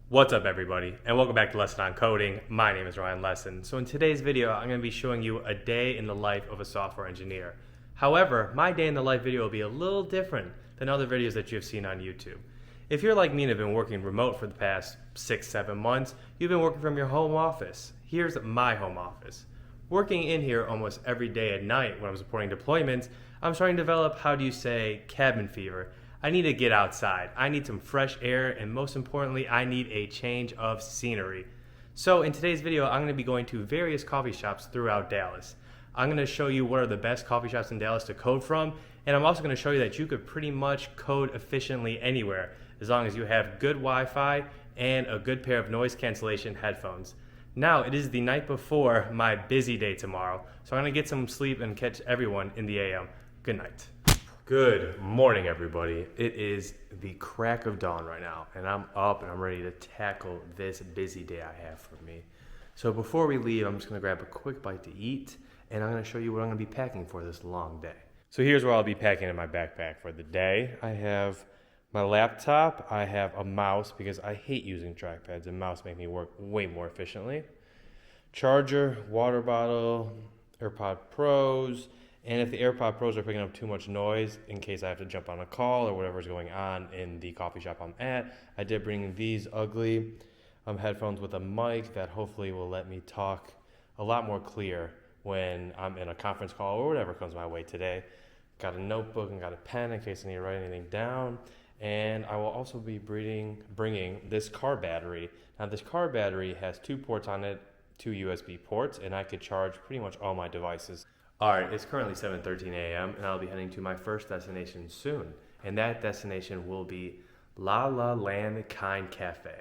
What's up everybody, and welcome back to Lesson on Coding. My name is Ryan Lesson. So in today's video, I'm going to be showing you a day in the life of a software engineer. However, my day in the life video will be a little different than other videos that you've seen on YouTube. If you're like me and have been working remote for the past 6-7 months, you've been working from your home office. Here's my home office. Working in here almost every day at night when I'm supporting deployments, I'm starting to develop, cabin fever. I need to get outside. I need some fresh air, and most importantly, I need a change of scenery. So in today's video, I'm going to be going to various coffee shops throughout Dallas. I'm going to show you what are the best coffee shops in Dallas to code from, and I'm also going to show you that you could pretty much code efficiently anywhere as long as you have good Wi-Fi and a good pair of noise cancellation headphones. Now, it is the night before my busy day tomorrow, so I'm going to get some sleep and catch everyone in the AM. Good night. Good morning, everybody. It is the crack of dawn right now, and I'm up and I'm ready to tackle this busy day I have for me. So before we leave, I'm just going to grab a quick bite to eat, and I'm going to show you what I'm going to be packing for this long day. So here's what I'll be packing in my backpack for the day. I have my laptop, I have a mouse because I hate using trackpads, and mouse make me work way more efficiently. Charger, water bottle, AirPod Pros, and if the AirPod Pros are picking up too much noise, in case I have to jump on a call or whatever's going on in the coffee shop I'm at, I did bring these ugly headphones with a mic that hopefully will let me talk a lot more clear when I'm in a conference call or whatever comes my way today. Got a notebook and got a pen in case I need to write anything down. And I will also be bringing this car battery. Now this car battery has 2 ports on it, 2 USB ports, and I could charge pretty much all my devices. Alright, it's currently 7:13 a.m. and I'll be heading to my first destination soon. And that destination will be La La Land Kind Cafe.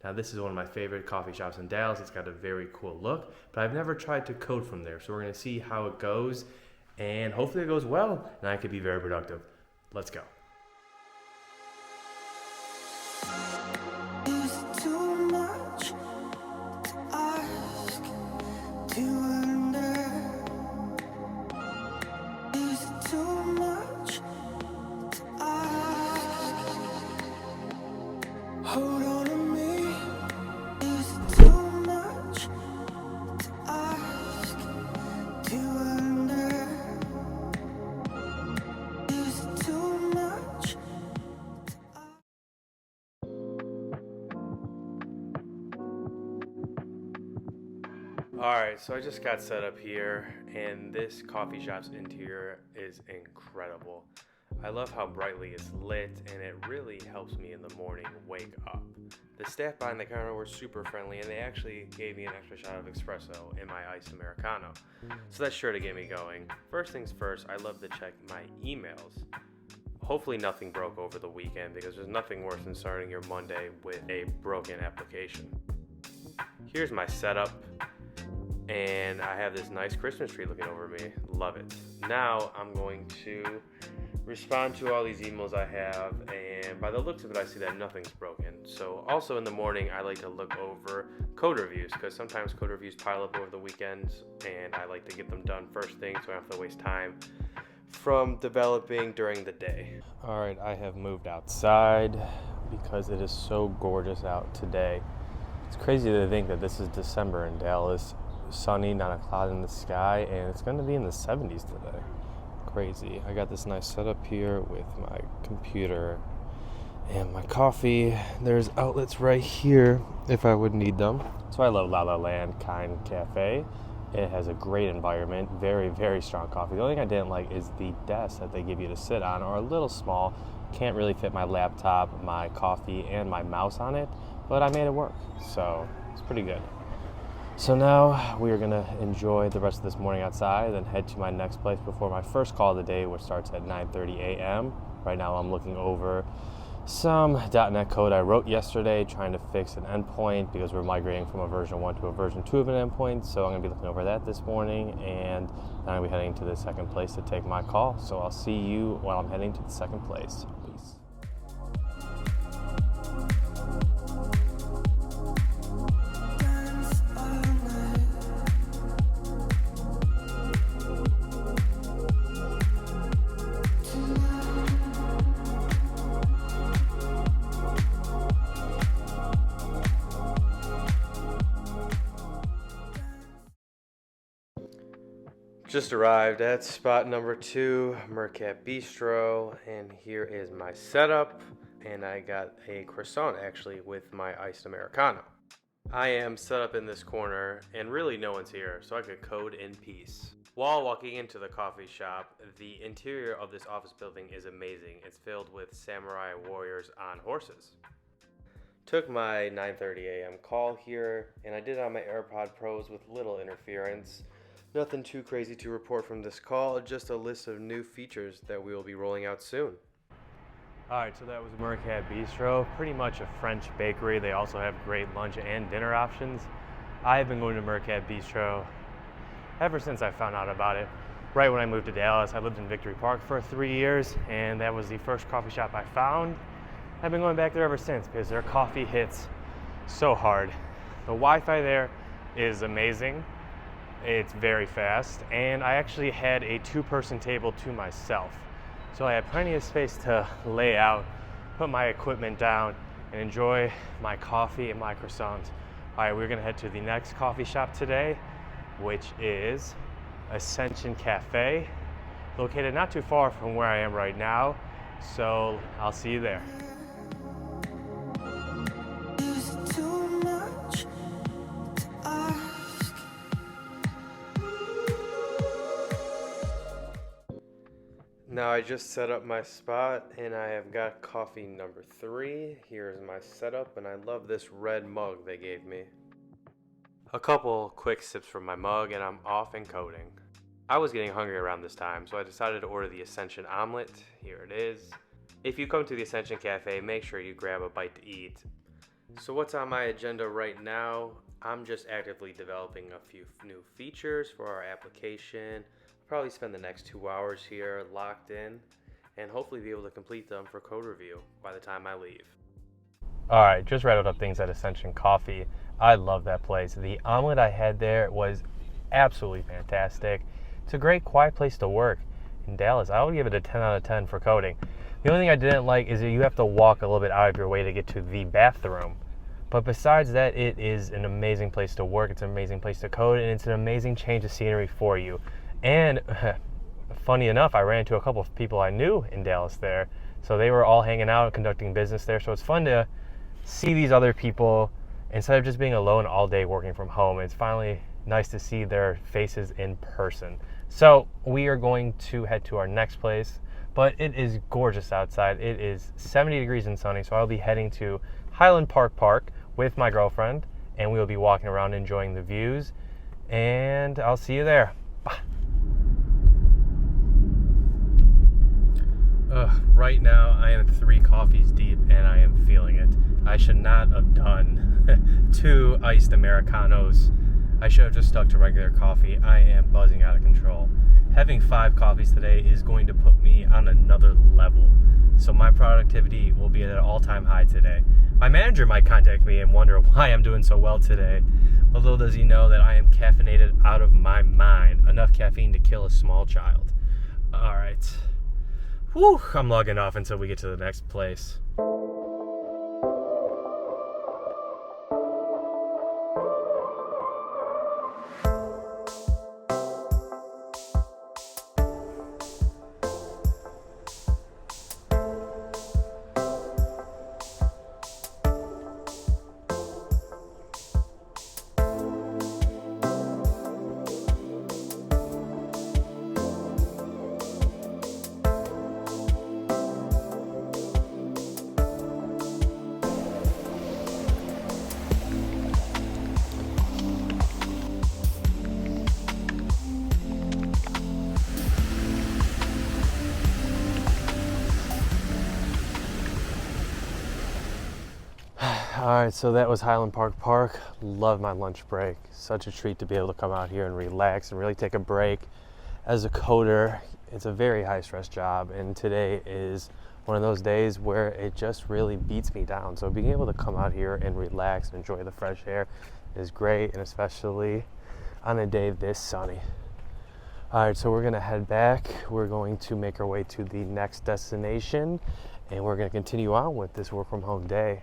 Now this is one of my favorite coffee shops in Dallas. It's got a very cool look, but I've never tried to code from there. So we're going to see how it goes, and hopefully it goes well and I could be very productive. Let's go. Alright, so I just got set up here, and this coffee shop's interior is incredible. I love how brightly it's lit, and it really helps me in the morning wake up. The staff behind the counter were super friendly, and they actually gave me an extra shot of espresso in my iced Americano. So that's sure to get me going. First things first, I love to check my emails. Hopefully nothing broke over the weekend, because there's nothing worse than starting your Monday with a broken application. Here's my setup. And I have this nice Christmas tree looking over me. Love it. Now I'm going to respond to all these emails I have, and by the looks of it, I see that nothing's broken. So also in the morning, I like to look over code reviews, because sometimes code reviews pile up over the weekends, and I like to get them done first thing so I don't have to waste time from developing during the day. All right, I have moved outside because it is so gorgeous out today. It's crazy to think that this is December in Dallas. Sunny, not a cloud in the sky, and it's going to be in the 70s today. Crazy. I got this nice setup here with my computer and my coffee. There's outlets right here if I would need them. So I love La La Land Kind Cafe. It has a great environment, very, very strong coffee. The only thing I didn't like is the desk that they give you to sit on are a little small. Can't really fit my laptop, my coffee, and my mouse on it, but I made it work, so it's pretty good. So now we are going to enjoy the rest of this morning outside, then head to my next place before my first call of the day, which starts at 9:30 a.m. Right now I'm looking over some .NET code I wrote yesterday, trying to fix an endpoint because we're migrating from a version 1 to a version 2 of an endpoint. So I'm going to be looking over that this morning, and then I'll be heading to the second place to take my call. So I'll see you when I'm heading to the second place. Peace. Just arrived at spot number 2, Mercat Bistro, and here is my setup. And I got a croissant actually with my iced Americano. I am set up in this corner, and really no one's here, so I could code in peace. While walking into the coffee shop, the interior of this office building is amazing. It's filled with samurai warriors on horses. Took my 9:30 a.m. call here, and I did it on my AirPod Pros with little interference. Nothing too crazy to report from this call, just a list of new features that we will be rolling out soon. Alright, so that was Mercat Bistro, pretty much a French bakery. They also have great lunch and dinner options. I've been going to Mercat Bistro ever since I found out about it. Right when I moved to Dallas, I lived in Victory Park for 3 years, and that was the first coffee shop I found. I've been going back there ever since because their coffee hits so hard. The Wi-Fi there is amazing. It's very fast, and I actually had a 2-person table to myself. So I had plenty of space to lay out, put my equipment down, and enjoy my coffee and my croissants. All right, we're gonna head to the next coffee shop today, which is Ascension Cafe, located not too far from where I am right now. So I'll see you there. Now I just set up my spot, and I have got coffee number 3. Here's my setup, and I love this red mug they gave me. A couple quick sips from my mug, and I'm off and coding. I was getting hungry around this time, so I decided to order the Ascension omelet. Here it is. If you come to the Ascension Cafe, make sure you grab a bite to eat. So what's on my agenda right now? I'm just actively developing a few new features for our application. Probably spend the next 2 hours here locked in, and hopefully be able to complete them for code review by the time I leave. All right, just rattled up things at Ascension Coffee. I love that place. The omelet I had there was absolutely fantastic. It's a great quiet place to work in Dallas. I would give it a 10 out of 10 for coding. The only thing I didn't like is that you have to walk a little bit out of your way to get to the bathroom. But besides that, it is an amazing place to work. It's an amazing place to code, and it's an amazing change of scenery for you. And funny enough, I ran into a couple of people I knew in Dallas there. So they were all hanging out, conducting business there. So it's fun to see these other people instead of just being alone all day working from home. It's finally nice to see their faces in person. So we are going to head to our next place, but it is gorgeous outside. It is 70 degrees and sunny, so I'll be heading to Highland Park with my girlfriend, and we will be walking around enjoying the views, and I'll see you there. Bye. Right now I am 3 coffees deep, and I am feeling it. I should not have done 2 iced Americanos. I should have just stuck to regular coffee. I am buzzing out of control. Having 5 coffees today is going to put me on another level. So my productivity will be at an all-time high today. My manager might contact me and wonder why I'm doing so well today. But little does he know that I am caffeinated out of my mind. Enough caffeine to kill a small child. All right. Whew, I'm logging off until we get to the next place. All right, so that was Highland Park. Love my lunch break. Such a treat to be able to come out here and relax and really take a break. As a coder, it's a very high stress job, and today is one of those days where it just really beats me down. So being able to come out here and relax and enjoy the fresh air is great, and especially on a day this sunny. All right, so we're gonna head back. We're going to make our way to the next destination, and we're gonna continue on with this work from home day.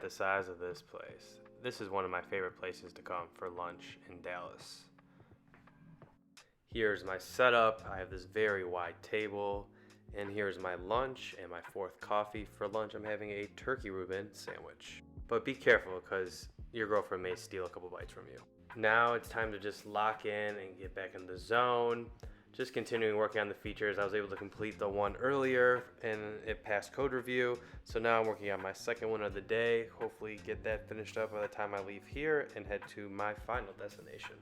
the size of this place. This is one of my favorite places to come for lunch in Dallas. Here's my setup. I have this very wide table, and here's my lunch and my fourth coffee. For lunch, I'm having a turkey Reuben sandwich. But be careful, because your girlfriend may steal a couple bites from you. Now it's time to just lock in and get back in the zone. Just continuing working on the features. I was able to complete the one earlier and it passed code review. So now I'm working on my second one of the day. Hopefully get that finished up by the time I leave here and head to my final destination.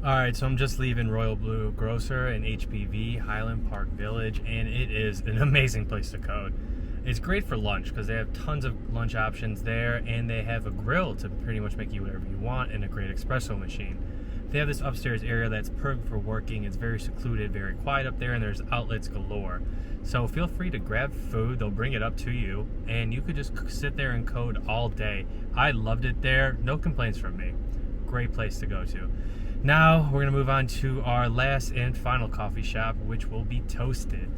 Alright, so I'm just leaving Royal Blue Grocer in HPV, Highland Park Village, and it is an amazing place to code. It's great for lunch because they have tons of lunch options there, and they have a grill to pretty much make you whatever you want, and a great espresso machine. They have this upstairs area that's perfect for working. It's very secluded, very quiet up there, and there's outlets galore. So feel free to grab food. They'll bring it up to you, and you could just sit there and code all day. I loved it there. No complaints from me. Great place to go to. Now we're gonna move on to our last and final coffee shop, which will be Toasted.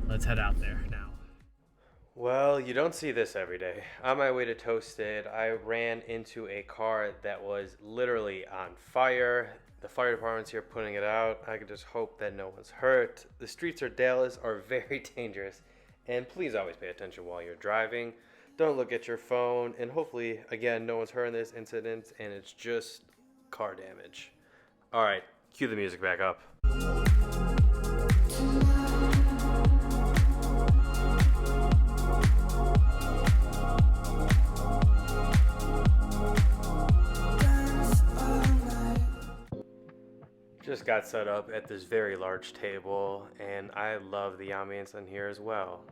Let's head out there now. Well, you don't see this every day. On my way to Toasted, I ran into a car that was literally on fire. The fire department's here putting it out. I could just hope that no one's hurt. The streets of Dallas are very dangerous, and please always pay attention while you're driving. Don't look at your phone, and hopefully, again, no one's hurt in this incident, and it's just car damage. All right, cue the music back up. Just got set up at this very large table, and I love the ambience in here as well.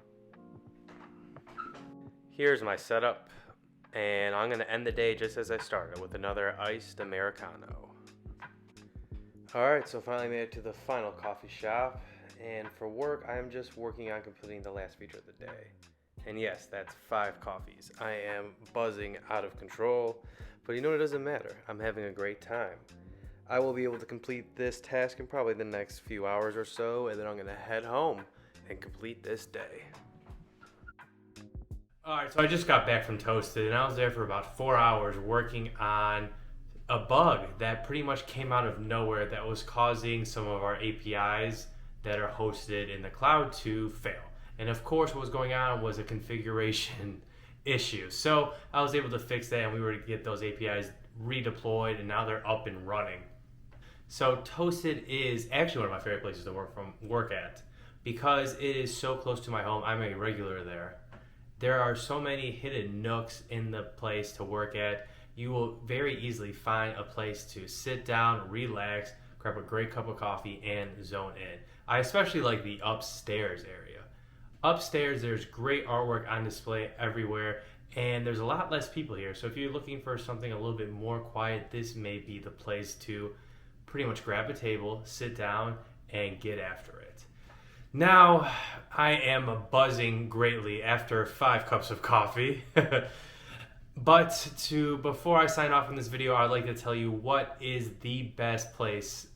Here's my setup, and I'm gonna end the day just as I started with another iced Americano. Alright, so finally made it to the final coffee shop, and for work I'm just working on completing the last feature of the day. And yes, that's 5 coffees. I am buzzing out of control, but you know, it doesn't matter. I'm having a great time. I will be able to complete this task in probably the next few hours or so, and then I'm gonna head home and complete this day. Alright, so I just got back from Toasted, and I was there for about 4 hours working on a bug that pretty much came out of nowhere that was causing some of our APIs that are hosted in the cloud to fail. And of course, what was going on was a configuration issue. So I was able to fix that, and we were to get those APIs redeployed, and now they're up and running. So Toasted is actually one of my favorite places to work at because it is so close to my home. I'm a regular there. There are so many hidden nooks in the place to work at. You will very easily find a place to sit down, relax, grab a great cup of coffee, and zone in. I especially like the upstairs area. Upstairs, there's great artwork on display everywhere, and there's a lot less people here. So if you're looking for something a little bit more quiet, this may be the place to pretty much grab a table, sit down, and get after it. Now, I am buzzing greatly after 5 cups of coffee. But before I sign off in this video, I'd like to tell you what is the best place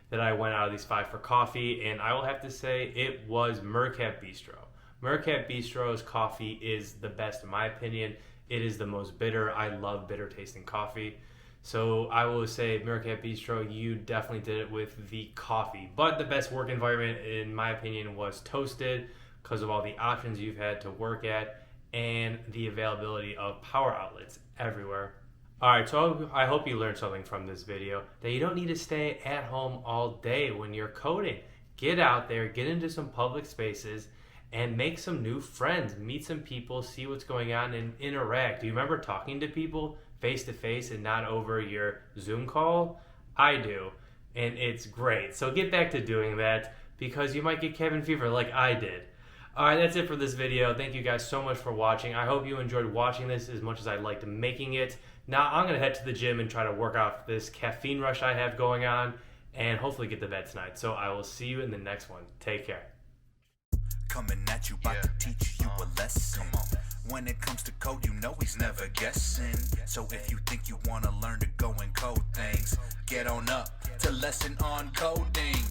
that I went out of these 5 for coffee, and I will have to say it was Mercat Bistro. Mercat Bistro's coffee is the best in my opinion. It is the most bitter. I love bitter tasting coffee. So I will say Mercat Bistro, you definitely did it with the coffee. But the best work environment in my opinion was Toasted because of all the options you've had to work at and the availability of power outlets everywhere. Alright, so I hope you learned something from this video, that you don't need to stay at home all day when you're coding. Get out there, get into some public spaces, and make some new friends. Meet some people, see what's going on, and interact. Do you remember talking to people face to face and not over your Zoom call? I do, and it's great. So get back to doing that because you might get cabin fever like I did. Alright, that's it for this video. Thank you guys so much for watching. I hope you enjoyed watching this as much as I liked making it. Now I'm going to head to the gym and try to work out this caffeine rush I have going on and hopefully get to bed tonight. So I will see you in the next one. Take care. coming at you, about to teach you a lesson. When it comes to code, you know he's never guessing. So if you think you wanna learn to go and code things, get on up to Lesson on Coding.